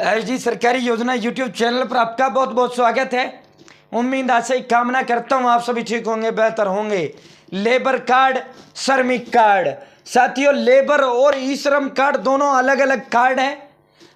SD सरकारी योजना YouTube channel पर आपका बहुत बहुत स्वागत है। उम्मीद आशा ही कामना करता हूँ आप सभी ठीक होंगे, बेहतर होंगे। लेबर कार्ड, श्रमिक कार्ड, साथियों लेबर और ई श्रम कार्ड दोनों अलग अलग कार्ड हैं।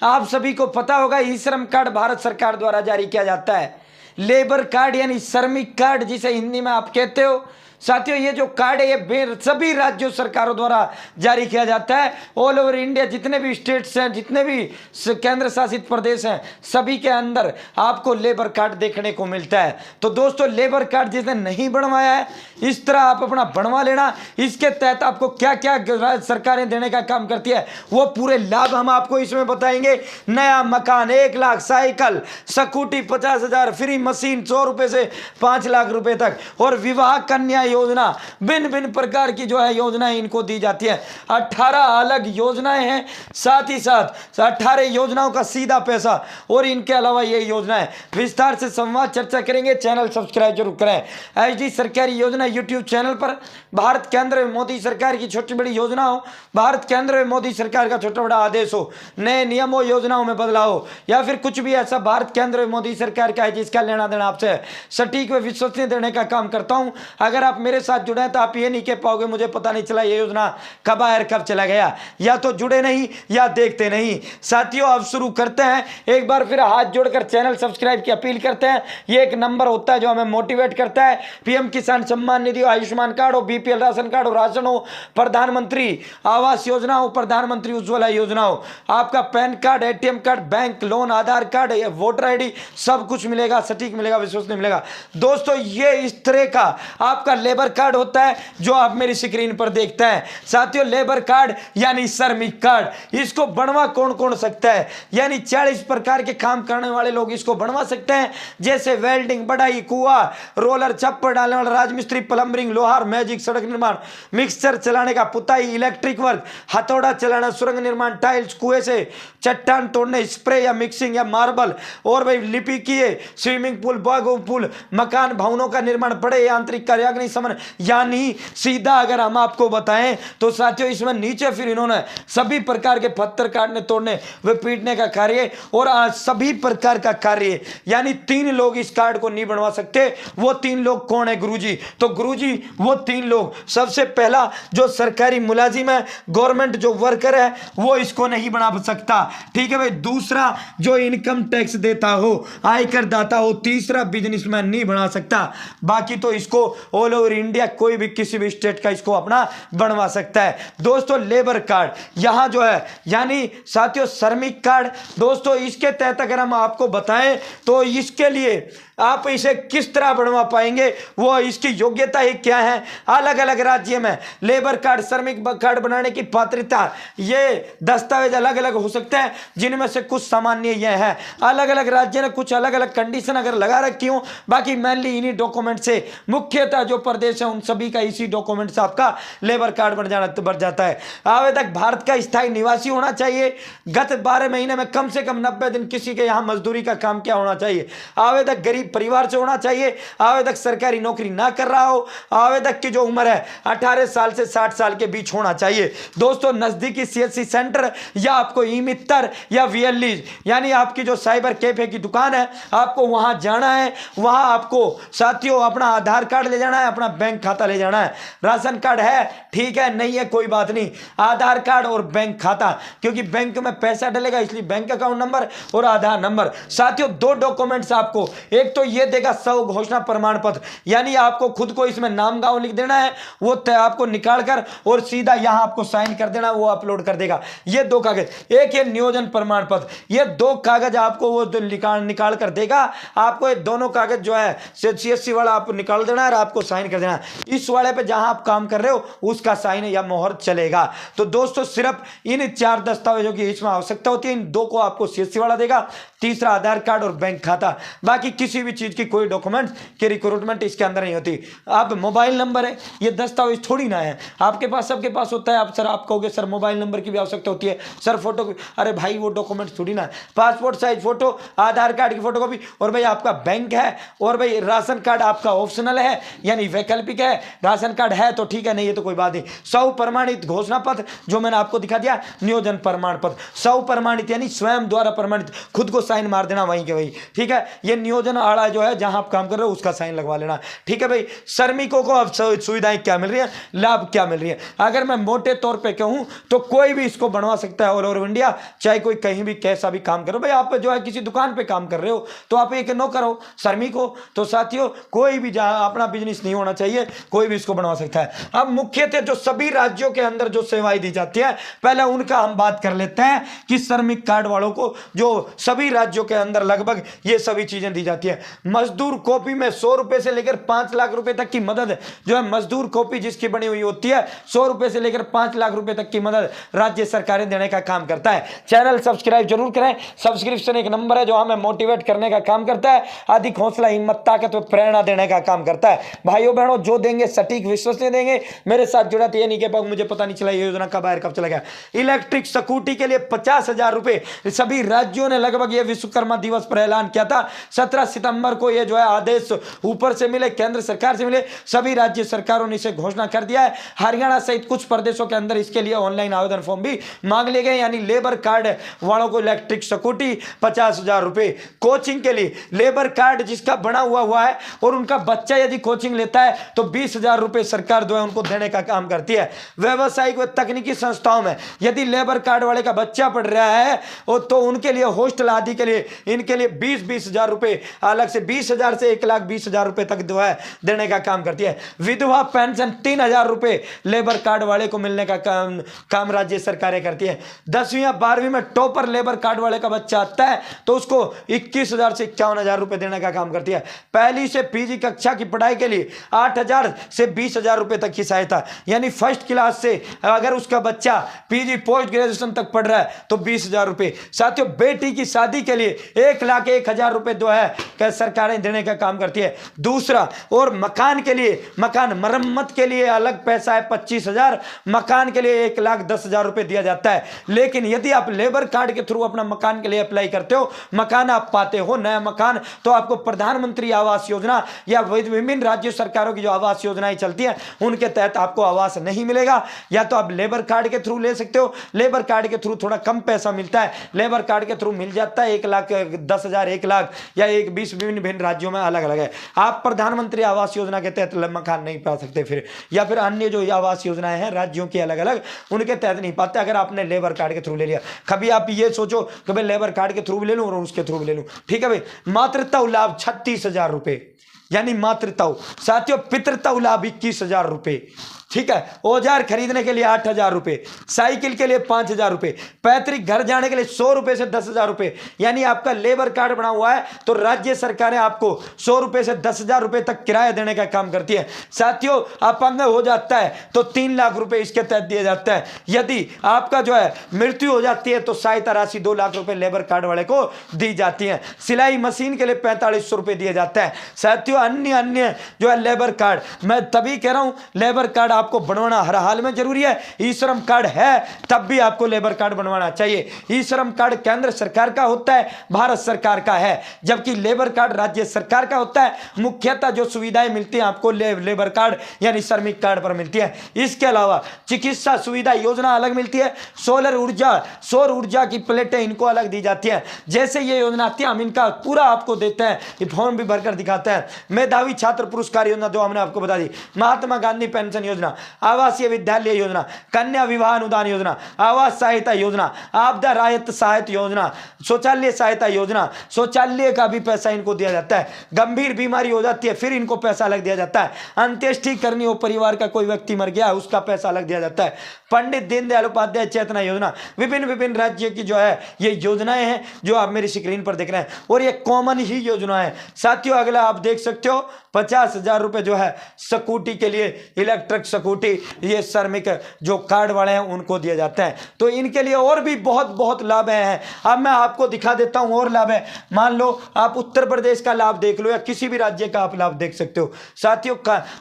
आप सभी को पता होगा ई श्रम कार्ड भारत सरकार द्वारा जारी किया जाता है। लेबर कार्ड यानी श्रमिक कार्ड जिसे हिंदी में आप कहते हो, साथियों ये जो कार्ड है ये सभी राज्यों सरकारों द्वारा जारी किया जाता है। ऑल ओवर इंडिया जितने भी स्टेट्स हैं, जितने भी केंद्र शासित प्रदेश हैं, सभी के अंदर आपको लेबर कार्ड देखने को मिलता है। तो दोस्तों लेबर कार्ड जिसने नहीं बनवाया है, इस तरह आप अपना बनवा लेना। इसके तहत आपको क्या क्या राज्य सरकारें देने का काम करती है वो पूरे लाभ हम आपको इसमें बताएंगे। नया मकान, 1 lakh, cycle, scooty 50,000, free machine 100 रुपए से 5 लाख रुपए तक, और विवाह कन्या योजना, भिन्न भिन्न प्रकार की जो है योजनाएं इनको दी जाती है। 18 अलग योजनाएं हैं, साथ ही साथ 18 योजनाओं का सीधा पैसा, और इनके अलावा ये योजनाएं विस्तार से संवाद चर्चा करेंगे। चैनल सब्सक्राइब जरूर करें। एसडी सरकारी योजना यूट्यूब चैनल पर भारत केंद्र में मोदी सरकार की छोटी बड़ी योजना हो, भारत केंद्र में मोदी सरकार का छोटा बड़ा आदेश हो, नए नियमों योजनाओं में बदलाव हो, या फिर कुछ भी ऐसा भारत केंद्र में मोदी सरकार का है जिसका लेना देना आपसे सटीक व विश्वसनीय देने का काम करता हूं। अगर आप मेरे साथ जुड़े हैं तो आप ये नहीं कह पाओगे मुझे पता नहीं चला ये योजना कब आया कब चला गया, या तो जुड़े नहीं या देखते नहीं। साथियों अब शुरू करते हैं। एक बार फिर हाथ जोड़कर चैनल सब्सक्राइब की अपील करते हैं। ये एक नंबर होता है जो हमें मोटिवेट करता है। पीएम किसान सम्मान निधि हो, आयुष्मान कार्ड हो, बीपीएल राशन कार्ड हो, राशन हो, प्रधानमंत्री आवास योजना हो, प्रधानमंत्री उज्ज्वला योजना हो, आपका PAN card, ATM card, bank loan, Aadhaar card, voter ID, सब कुछ मिलेगा, सटीक मिलेगा, विश्वसनीय मिलेगा। दोस्तों ये इस तरह का आपका लेबर कार्ड होता है जो आप मेरी स्क्रीन पर देखते हैं। साथियों लेबर कार्ड यानी श्रमिक कार्ड, इसको बनवा कौन कौन सकता है, यानी 40 प्रकार के काम करने वाले लोग इसको बनवा सकते हैं, जैसे वेल्डिंग, बढ़ाई, कुआ, रोलर, छप्पर डालने वाला, राजमिस्त्री, प्लम्बरिंग, लोहार, मैजिक, सड़क निर्माण, मिक्सचर चलाने का, पुताई, इलेक्ट्रिक वर्क, हथौड़ा चलाना, सुरंग निर्माण, टाइल्स, कुएं से चट्टान तोड़ने, स्प्रे या मिक्सिंग या मार्बल, और भाई लिपि किए, स्विमिंग पूल, बागो पूल, मकान भवनों का निर्माण, बड़े यांत्रिक कार्य, अग्निशमन, यानी सीधा अगर हम आपको बताएं तो साथियों इसमें नीचे फिर इन्होंने सभी प्रकार के पत्थर काटने, तोड़ने व पीटने का कार्य, और सभी प्रकार का कार्य, यानी 3 लोग इस कार्ड को नहीं बनवा सकते। वो 3 लोग कौन है गुरुजी? तो गुरुजी वो 3 लोग, सबसे पहला जो सरकारी मुलाजिम है, गवर्नमेंट जो वर्कर है, वो इसको नहीं बना सकता, ठीक है भाई। दूसरा जो इनकम टैक्स देता हो, आयकर दाता हो, तीसरा बिजनेसमैन नहीं बना सकता। बाकी तो इसको ऑल ओवर इंडिया कोई भी किसी भी स्टेट का इसको अपना बनवा सकता है। दोस्तों लेबर कार्ड यहां जो है, यानी साथियों श्रमिक कार्ड, दोस्तों इसके तहत अगर हम आपको बताएं तो इसके लिए आप इसे किस तरह बनवा पाएंगे, वो इसकी योग्यता ही क्या है। अलग अलग राज्य में लेबर कार्ड, श्रमिक कार्ड बनाने की पात्रता, ये दस्तावेज अलग अलग हो सकते हैं, जिनमें से कुछ सामान्य ये है। अलग अलग राज्य ने कुछ अलग अलग कंडीशन अगर लगा रखी हो, बाकी मेनली इन्हीं डॉक्यूमेंट से, मुख्यतः जो प्रदेश है उन सभी का इसी डॉक्यूमेंट से आपका लेबर कार्ड बन जाता है। आवेदक भारत का स्थायी निवासी होना चाहिए, गत 12 महीने में कम से कम 90 दिन किसी के यहां मजदूरी का काम किया होना चाहिए, आवेदक गरीब परिवार से होना चाहिए, आवेदक सरकारी नौकरी ना कर रहा हो, आवेदक की जो उम्र है 18 साल से 60 साल के बीच होना चाहिए। दोस्तों नजदीकी सीएससी सेंटर या आपको ई मित्र या वीएलई यानी आपकी जो साइबर कैफे की दुकान है, आपको वहां जाना है। वहां आपको साथियों अपना आधार कार्ड ले जाना है, अपना बैंक खाता ले जाना है। राशन कार्ड है ठीक है, नहीं है कोई बात नहीं, आधार कार्ड और बैंक खाता, क्योंकि बैंक में पैसा डलेगा इसलिए बैंक अकाउंट नंबर और आधार नंबर। साथियों 2 डॉक्यूमेंट्स आपको, एक तो ये देगा स्व घोषणा प्रमाण पत्र, यानी आपको खुद को इसमें नाम गांव लिख देना है, वो आपको निकाल कर और सीधा यहां आपको साइन कर देना, वो अपलोड कर देगा। ये 2 कागज, एक ये नियोजन प्रमाण पत्र, ये 2 कागज आपको वो निकाल कर देगा। आपको ये दोनों कागज जो है सीएससी वाला आप निकाल देना और आपको साइन कर देना। इस वाले पे जहां आप काम कर रहे हो उसका साइन या मोहर चलेगा। तो दोस्तों सिर्फ इन 4 दस्तावेजों की इसमें आवश्यकता होती है। इन 2 को आपको सीएससी वाला देगा, तीसरा आधार कार्ड और बैंक खाता। बाकी किसी भी चीज की कोई डॉक्यूमेंट्स की रिक्रूटमेंट इसके अंदर नहीं होती। आप मोबाइल नंबर है, ये दस्तावेज थोड़ी ना है, आपके पास सबके पास होता है। आप सर आप कहोगे सर मोबाइल नंबर की भी आवश्यकता होती है, सर फोटो की, अरे भाई वो डॉक्यूमेंट थोड़ी ना है। पासपोर्ट साइज फोटो, आधार कार्ड की फोटोकॉपी, और भाई आपका बैंक है, और भाई राशन कार्ड आपका ऑप्शनल है, यानी वैकल्पिक है, राशन कार्ड है तो ठीक है, नहीं है तो कोई बात नहीं। 100 प्रमाणित घोषणा पत्र जो मैंने आपको दिखा दिया, नियोजन प्रमाण पत्र 100 प्रमाणित यानी स्वयं द्वारा प्रमाणित, खुद को साइन मार देना वहीं के वहीं, ठीक है। ये नियोजन आड़ा जो है जहां आप काम कर रहे हो उसका साइन लगवा लेना, ठीक है भाई। श्रमिकों को अब सुविधाएं क्या मिल रही है, लाभ क्या मिल रही है, अगर मैं मोटे तौर पे कहूं तो कोई भी इसको बनवा सकता है ऑल ओवर इंडिया, चाहे कोई कहीं भी कैसा भी काम करो। भाई आप जो है किसी दुकान पे काम कर रहे हो तो आप एक नौकर हो, श्रमिक हो, तो साथियों कोई भी जहां अपना बिजनेस नहीं होना चाहिए, कोई भी इसको बनवा सकता है। अब मुख्यतः जो सभी राज्यों के अंदर जो सेवाएं दी जाती है, पहले उनका हम बात कर लेते हैं कि श्रमिक कार्ड वालों को जो सभी राज्यों के अंदर लगभग ये सभी चीजें दी जाती है। मजदूर कॉपी में 100 रुपए से लेकर 5 लाख रुपए तक की मदद जो है, मजदूर कॉपी जिसकी बनी हुई होती है 100 रुपए से लेकर 5 लाख रुपए तक की मदद राज्य सरकारें देने का काम करता है। चैनल सब्सक्राइब जरूर करें, सब्सक्रिप्शन एक नंबर है जो हमें मोटिवेट करने का काम करता है, अधिक हौसला, हिम्मत, ताकत व प्रेरणा देने का काम करता है। भाइयों बहनों, जो देंगे सटीक विश्वसनीय देंगे। मेरे साथ जुड़ा तो ये नहीं कि मुझे पता नहीं चला ये योजना कब आया कब चला गया। इलेक्ट्रिक स्कूटी के लिए 50,000 रुपए सभी राज्यों ने लगभग ये विश्वकर्मा दिवस पर ऐलान किया था। 17 सितंबर को ये जो है आदेश ऊपर से मिले, केंद्र सरकार से मिले, सभी राज्य सरकारों ने इसे घोषणा कर दिया है। हरियाणा सहित कुछ प्रदेशों के अंदर इसके लिए ऑनलाइन आवेदन फॉर्म भी मांग लिए गए, यानी लेबर कार्ड वालों को इलेक्ट्रिक स्कूटी 50,000 रुपए। कोचिंग के लिए लेबर कार्ड जिसका बना हुआ है और उनका बच्चा यदि कोचिंग लेता है तो 20,000 रुपए सरकार जो है उनको देने का काम करती है। व्यवसायिक व तकनीकी संस्थाओं में यदि लेबर कार्ड वाले का बच्चा पढ़ रहा है तो उनके लिए हॉस्टल आदि के लिए इनके लिए 20,000 रुपए अलग से 20,000 से 1,20,000 रुपए तक जो है देने का काम करती है। विधवा पेंशन 3,000 रुपए लेबर कार्ड वाले को मिलने का काम राज्य सरकारें करती है। 10वीं या 12वीं में टॉपर लेबर कार्ड वाले का बच्चा आता है तो उसको 21,000 से 51,000 रुपए देने का काम करती है। पहली से पीजी कक्षा की पढ़ाई के लिए 8,000 से 20,000 रुपए तक की सहायता, यानी फर्स्ट क्लास से अगर उसका बच्चा पीजी पोस्ट ग्रेजुएशन तक पढ़ रहा है तो 20,000 रुपए। साथियों, बेटी की शादी के लिए 1,01,000 रुपए जो है सरकारें देने का काम करती है। दूसरा, और मकान के लिए, मकान मरम्मत के लिए अलग पैसा है 25,000, मकान के लिए 1,10,000 रुपए दिया जाता है। लेकिन यदि आप लेबर कार्ड के थ्रू अपना मकान के लिए अप्लाई करते हो, मकान आप पाते हो, नया मकान, तो आपको प्रधानमंत्री आवास योजना या विभिन्न राज्य सरकारों की जो आवास योजनाएं चलती हैं उनके तहत आपको आवास नहीं मिलेगा। या तो आप लेबर कार्ड के थ्रू ले सकते हो, लेबर कार्ड के थ्रू थोड़ा कम पैसा मिलता है, लेबर कार्ड के थ्रू मिल जाता है 1,10,000, 1,00,000 या 20 विभिन्न राज्यों में अलग अलग है। आप प्रधानमंत्री आवास योजना के तहत मकान नहीं पा सकते फिर, या फिर अन्य जो आवास योजनाएं हैं राज्यों की अलग अलग, उनके तहत नहीं पाते अगर आपने लेबर कार्ड के थ्रू ले लिया। कभी आप ये सोचो कि भाई लेबर कार्ड के थ्रू भी ले लूं और उसके थ्रू भी ले लूं, ठीक है भाई। मातृत्व लाभ 36,000 रुपए, यानी मातृत्व। साथियों, पितृत्व लाभ 21,000 रुपए, ठीक है। औजार खरीदने के लिए 8,000 रुपए, साइकिल के लिए 5,000 रुपए, पैतृक घर जाने के लिए 100 रुपए से 10,000 रुपए। यानी आपका लेबर कार्ड बना हुआ है तो राज्य सरकारें आपको 100 रुपए से 10,000 रुपए तक किराया देने का काम करती है। साथियों, अपंग हो जाता है तो 3 लाख रुपए इसके तहत दिया जाता है। यदि आपका जो है मृत्यु हो जाती है तो सहायता राशि 2 लाख रुपए लेबर कार्ड वाले को दी जाती है। सिलाई मशीन के लिए 4,500 रुपए दिया जाता है। साथियों, अन्य जो है लेबर कार्ड, मैं तभी कह रहा हूं लेबर कार्ड आपको बनवाना हर हाल में जरूरी है। ई श्रम कार्ड है तब भी आपको लेबर कार्ड बनवाना चाहिए। ई श्रम कार्ड केंद्र सरकार का होता है, भारत सरकार का है, जबकि लेबर कार्ड राज्य सरकार का होता है। मुख्यतः जो सुविधाएं मिलती हैं आपको लेबर कार्ड यानी श्रमिक कार्ड पर मिलती है। इसके अलावा चिकित्सा सुविधा योजना अलग मिलती है। सौर ऊर्जा की प्लेटें इनको अलग दी जाती है। जैसे ये योजना आती है हम इनका पूरा आपको देते हैं, ये फॉर्म भी भरकर दिखाते हैं। मेधावी छात्र पुरस्कार योजना जो हमने आपको बता दी, महात्मा गांधी पेंशन योजना, आवासीय विद्यालय योजना, कन्या विवाह अनुदान योजना, आवास सहायता योजना, आपदा राहत सहायता योजना, शौचालय सहायता योजना, शौचालय का भी पैसा इनको दिया जाता है। गंभीर बीमारी हो जाती है फिर इनको पैसा अलग दिया जाता है। अंत्येष्टि करनी हो, परिवार का कोई व्यक्ति मर गया उसका पैसा अलग दिया जाता है। पंडित दीनदयाल उपाध्याय चेतना योजना, विभिन्न राज्यों की जो है ये योजनाएं हैं जो आप मेरी स्क्रीन पर देख रहे हैं, और ये कॉमन ही योजना है। साथियों, अगला आप देख सकते हो 50,000 रुपए जो है स्कूटी के लिए, इलेक्ट्रिक स्कूटी, ये श्रमिक जो कार्ड वाले हैं उनको दिया जाता है। तो इनके लिए और भी बहुत लाभ हैं। अब मैं आपको दिखा देता हूं और लाभ है। मान लो आप उत्तर प्रदेश का लाभ देख लो या किसी भी राज्य का आप लाभ देख सकते हो। साथियों,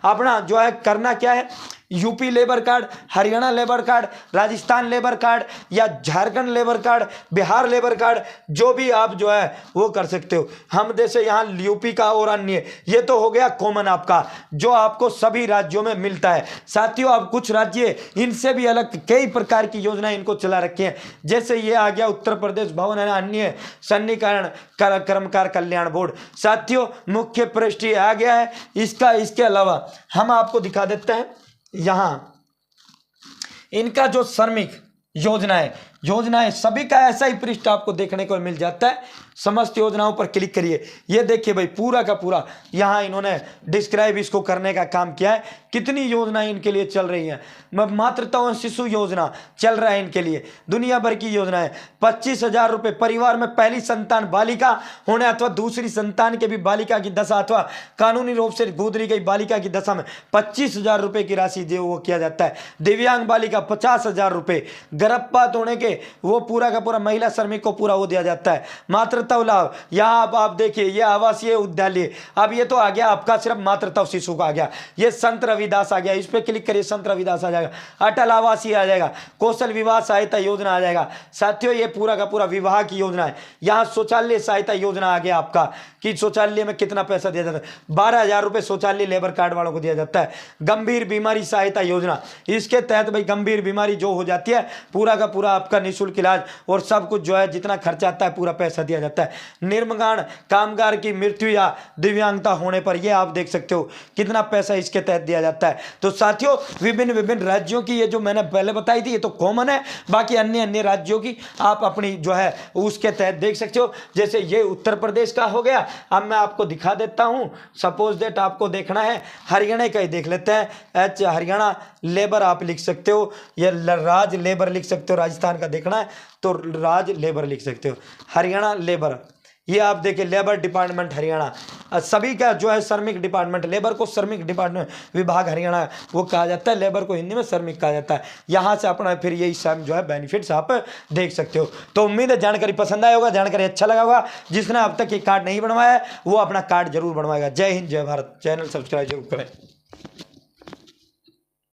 अपना जो है करना क्या है, UP labour card, Haryana labour card, Rajasthan labour card या Jharkhand labour card, Bihar labour card, जो भी आप जो है वो कर सकते हो। हम जैसे यहाँ यूपी का और अन्य, ये तो हो गया कॉमन आपका जो आपको सभी राज्यों में मिलता है। साथियों अब कुछ राज्य इनसे भी अलग कई प्रकार की योजनाएं इनको चला रखी हैं, जैसे ये आ गया उत्तर प्रदेश भवन है, अन्य सन्नीकरण कर्मकार कल्याण बोर्ड। साथियों मुख्य पृष्ठ ये आ गया है। इसके अलावा हम आपको दिखा देते हैं यहां इनका जो श्रमिक योजनाएं सभी का ऐसा ही पृष्ठ आपको देखने को मिल जाता है। समस्त योजनाओं पर क्लिक करिए। ये देखिए भाई पूरा का पूरा यहाँ इन्होंने डिस्क्राइब इसको करने का काम किया है। कितनी योजनाएं इनके लिए चल रही हैं। मातृत्व और शिशु योजना चल रहा है इनके लिए, दुनिया भर की योजनाएं। 25,000 रुपये परिवार में पहली संतान बालिका होने अथवा दूसरी संतान के भी बालिका की दशा अथवा कानूनी रूप से गोद ली गई बालिका की दशा में 25,000 रुपये की राशि जो वो किया जाता है। दिव्यांग बालिका 50,000 रुपये, गर्भपात होने के वो पूरा का पूरा महिला श्रमिक को पूरा वो दिया जाता है। मातृत्व लाभ यहाँ आप देखिए ये आवासीय उद्यालय, अब ये तो आ गया आपका सिर्फ मातृत्व शिशु का आ गया। ये संत रविदास आ गया, इस पर क्लिक करिए, संत रविदास आ जाएगा। अटल आवासीय आ जाएगा, कौशल विवाह सहायता योजना आ जाएगा। साथियों ये पूरा का पूरा विवाह की योजना है। यहाँ शौचालय सहायता योजना आ गया आपका कि शौचालय में कितना पैसा दिया जाता है। 12,000 रुपये शौचालय लेबर कार्ड वालों को दिया जाता है। गंभीर बीमारी सहायता योजना, इसके तहत भाई गंभीर बीमारी जो हो जाती है पूरा का पूरा आपका निःशुल्क इलाज और सब कुछ जो है जितना खर्चा आता है पूरा पैसा दिया जाता है। निर्माण कामगार की मृत्यु या दिव्यांगता होने पर ये आप देख सकते हो कितना पैसा इसके तहत दिया जाता है। तो साथियों विभिन्न राज्यों की ये जो मैंने पहले बताई थी ये तो कॉमन है, बाकी अन्य राज्यों की आप अपनी जो है उसके तहत देख सकते हो। जैसे ये उत्तर प्रदेश का हो गया। अब मैं आपको दिखा देता हूं, सपोज दैट आपको देखना है हरियाणा का ही देख लेते हैं। हरियाणा लेबर आप लिख सकते हो या राज लेबर लिख सकते हो। राजस्थान का देखना है तो राज लेबर लिख सकते हो। हरियाणा लेबर ये आप देखिए लेबर डिपार्टमेंट हरियाणा, सभी का जो है श्रमिक डिपार्टमेंट, लेबर को श्रमिक डिपार्टमेंट विभाग हरियाणा वो कहा जाता है, लेबर को हिंदी में श्रमिक कहा जाता है। यहाँ से अपना फिर यही सब जो है बेनिफिट्स आप देख सकते हो। तो उम्मीद है जानकारी पसंद आया होगा, जानकारी अच्छा लगा होगा। जिसने अब तक ये कार्ड नहीं बनवाया है वो अपना कार्ड जरूर बनवाएगा। जय हिंद जय भारत। चैनल सब्सक्राइब जरूर करें।